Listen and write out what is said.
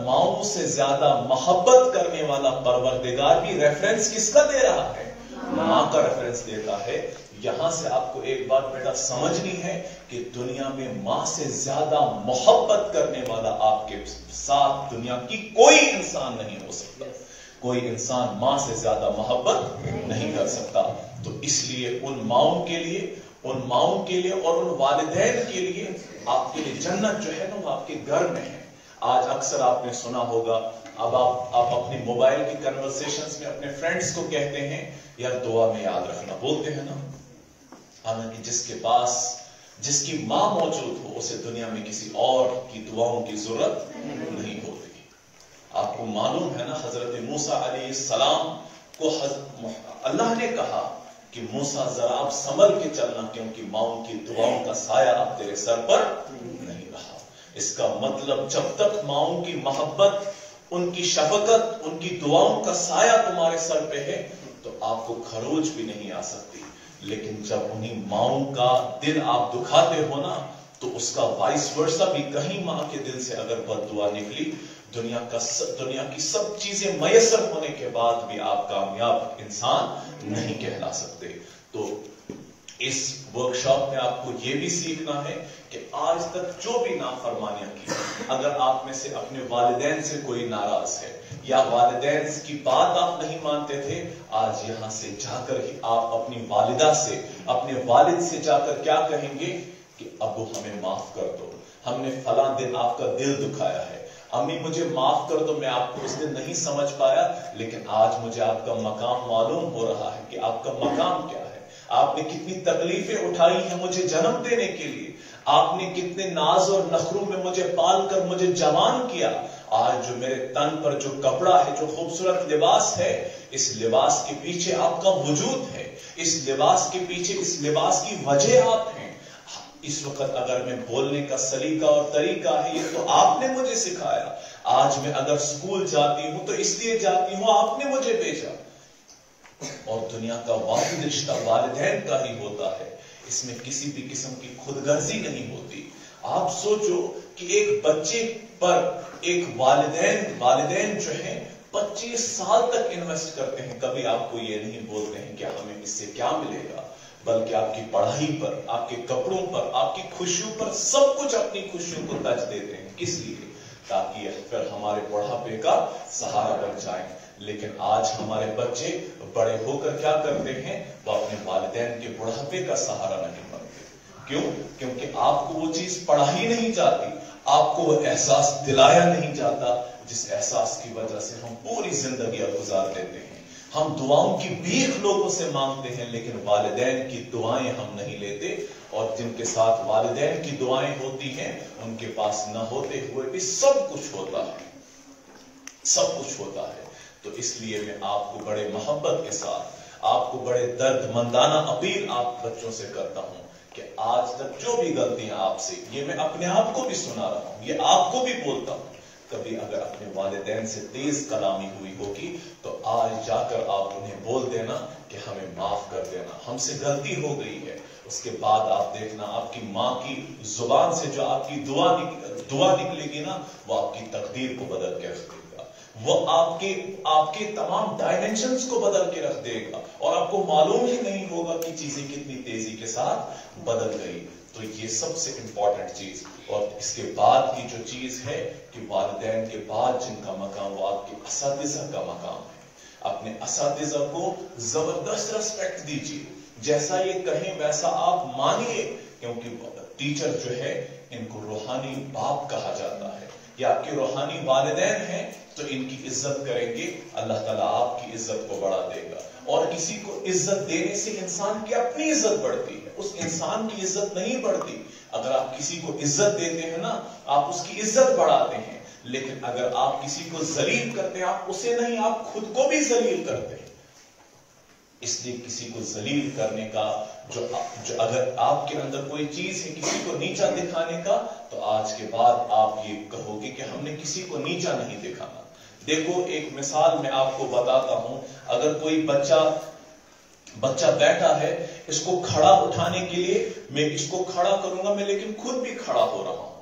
ماؤں سے زیادہ محبت کرنے والا پروردگار بھی ریفرنس کس کا دے رہا ہے؟ ماں کا ریفرنس دیتا ہے. یہاں سے آپ کو ایک بات بیٹا سمجھنی ہے کہ دنیا میں ماں سے زیادہ محبت کرنے والا آپ کے ساتھ دنیا کی کوئی انسان نہیں ہو سکتا. کوئی انسان ماں سے زیادہ محبت نہیں کر سکتا. تو اس لیے ان ماؤں کے لیے اور ان والدین کے لیے آپ کے لیے جنت جو ہے نا وہ آپ کے گھر میں ہے. آج اکثر آپ نے سنا ہوگا, اب آپ اپنے موبائل کی کنورسیشنز میں اپنے فرینڈز کو کہتے ہیں یار دعا میں یاد رکھنا, بولتے ہیں نا. حالانکہ جس کی ماں موجود ہو اسے دنیا میں کسی اور کی دعاؤں کی ضرورت نہیں ہوتی. آپ کو معلوم ہے نا حضرت موسیٰ علیہ السلام کو اللہ نے کہا کہ موسیٰ ذرا آپ سنبھل کے چلنا کیونکہ ماؤں کی دعاؤں کا سایہ اب تیرے سر پر نہیں رہا. اس کا مطلب جب تک ماؤں کی محبت, ان کی شفقت, ان کی دعاؤں کا سایہ تمہارے سر پہ ہے تو آپ کو خروج بھی نہیں آ سکتی. لیکن جب انہیں ماؤں کا دل آپ دکھاتے ہو نا تو اس کا وائس ورسا بھی کہیں ماں کے دل سے اگر بد دعا نکلی, دنیا کی سب چیزیں میسر ہونے کے بعد بھی آپ کامیاب انسان نہیں کہلا سکتے. تو اس ورکشاپ میں آپ کو یہ بھی سیکھنا ہے کہ آج تک جو بھی نافرمانیاں کی, اگر آپ میں سے اپنے والدین سے کوئی ناراض ہے یا والدین کی بات آپ نہیں مانتے تھے, آج یہاں سے جا کر ہی آپ اپنی والدہ سے, اپنے والد سے جا کر کیا کہیں گے کہ ابو ہمیں معاف کر دو, ہم نے فلاں دن آپ کا دل دکھایا ہے, امی مجھے معاف کر دو, میں آپ کو اس دن نہیں سمجھ پایا لیکن آج مجھے آپ کا مقام معلوم ہو رہا ہے کہ آپ کا مقام کیا ہے. آپ نے کتنی تکلیفیں اٹھائی ہیں مجھے جنم دینے کے لیے, آپ نے کتنے ناز اور نخروں میں مجھے پال کر مجھے جوان کیا. آج جو میرے تن پر جو کپڑا ہے, جو خوبصورت لباس ہے, اس لباس کے پیچھے آپ کا وجود ہے, اس لباس کے پیچھے, اس لباس کی وجہ آپ ہیں. اس وقت اگر میں بولنے کا سلیقہ اور طریقہ ہے یہ تو آپ نے مجھے سکھایا. آج میں اگر اسکول جاتی ہوں تو اس لیے جاتی ہوں آپ نے مجھے بھیجا. اور دنیا کا واحد رشتہ والدین کا ہی ہوتا ہے, اس میں کسی بھی قسم کی خود غرضی نہیں ہوتی. آپ سوچو کہ ایک بچے پر ایک والدین جو ہیں 25 سال تک انویسٹ کرتے ہیں, کبھی آپ کو یہ نہیں بولتے ہیں کہ ہمیں اس سے کیا ملے گا, بلکہ آپ کی پڑھائی پر, آپ کے کپڑوں پر, آپ کی خوشیوں پر, سب کچھ اپنی خوشیوں کو ترجیح دیتے ہیں. کس لیے؟ تاکہ پھر ہمارے بڑھاپے کا سہارا بن جائیں. لیکن آج ہمارے بچے بڑے ہو کر کیا کرتے ہیں, وہ اپنے والدین کے بڑھاپے کا سہارا نہیں بنتے. کیوں؟ کیونکہ آپ کو وہ چیز پڑھائی نہیں جاتی, آپ کو وہ احساس دلایا نہیں جاتا جس احساس کی وجہ سے ہم پوری زندگیاں گزار دیتے ہیں. ہم دعاؤں کی بھیک لوگوں سے مانگتے ہیں لیکن والدین کی دعائیں ہم نہیں لیتے, اور جن کے ساتھ والدین کی دعائیں ہوتی ہیں ان کے پاس نہ ہوتے ہوئے بھی سب کچھ ہوتا ہے, سب کچھ ہوتا ہے. تو اس لیے میں آپ کو بڑے محبت کے ساتھ, آپ کو بڑے درد مندانہ اپیل آپ بچوں سے کرتا ہوں کہ آج تک جو بھی غلطیاں آپ سے, یہ میں اپنے آپ کو بھی سنا رہا ہوں, یہ آپ کو بھی بولتا ہوں, کبھی اگر اپنے والدین سے تیز کلامی ہوئی ہوگی تو آج جا کر آپ انہیں بول دینا کہ ہمیں معاف کر دینا, ہم سے غلطی ہو گئی ہے. اس کے بعد آپ دیکھنا آپ کی ماں کی زبان سے جو آپ کی دعا نکلے گی نا, وہ آپ کی تقدیر کو بدل کے رکھ دے گا, وہ آپ کے تمام ڈائمینشنز کو بدل کے رکھ دے گا, اور آپ کو معلوم ہی نہیں ہوگا کہ چیزیں کتنی تیزی کے ساتھ بدل گئی. تو یہ سب سے امپورٹنٹ چیز. اور اس کے بعد کی جو چیز ہے کہ والدین کے بعد جن کا مقام, وہ آپ کے اساتذہ کا مقام ہے. اپنے اساتذہ کو زبردست ریسپیکٹ دیجیے, جیسا یہ کہیں ویسا آپ مانیے, کیونکہ ٹیچر جو ہے ان کو روحانی باپ کہا جاتا ہے. یہ آپ کے روحانی والدین ہیں تو ان کی عزت کریں گے, اللہ تعالیٰ آپ کی عزت کو بڑھا دے گا. اور کسی کو عزت دینے سے انسان کی اپنی عزت بڑھتی ہے, اس انسان کی عزت نہیں بڑھتی. اگر آپ کسی کو عزت دیتے ہیں نا, آپ اس کی عزت بڑھاتے ہیں, لیکن اگر آپ کسی کو ذلیل کرتے ہیں, آپ اسے نہیں, آپ خود کو بھی ذلیل کرتے ہیں. اس لیے کسی کو ذلیل کرنے کا جو اگر آپ کے اندر کوئی چیز ہے کسی کو نیچا دکھانے کا, تو آج کے بعد آپ یہ کہو گے کہ ہم نے کسی کو نیچا نہیں دکھانا. دیکھو ایک مثال میں آپ کو بتاتا ہوں, اگر کوئی بچہ بیٹھا ہے, اس کو کھڑا اٹھانے کے لیے میں اس کو کھڑا کروں گا, میں لیکن خود بھی کھڑا ہو رہا ہوں,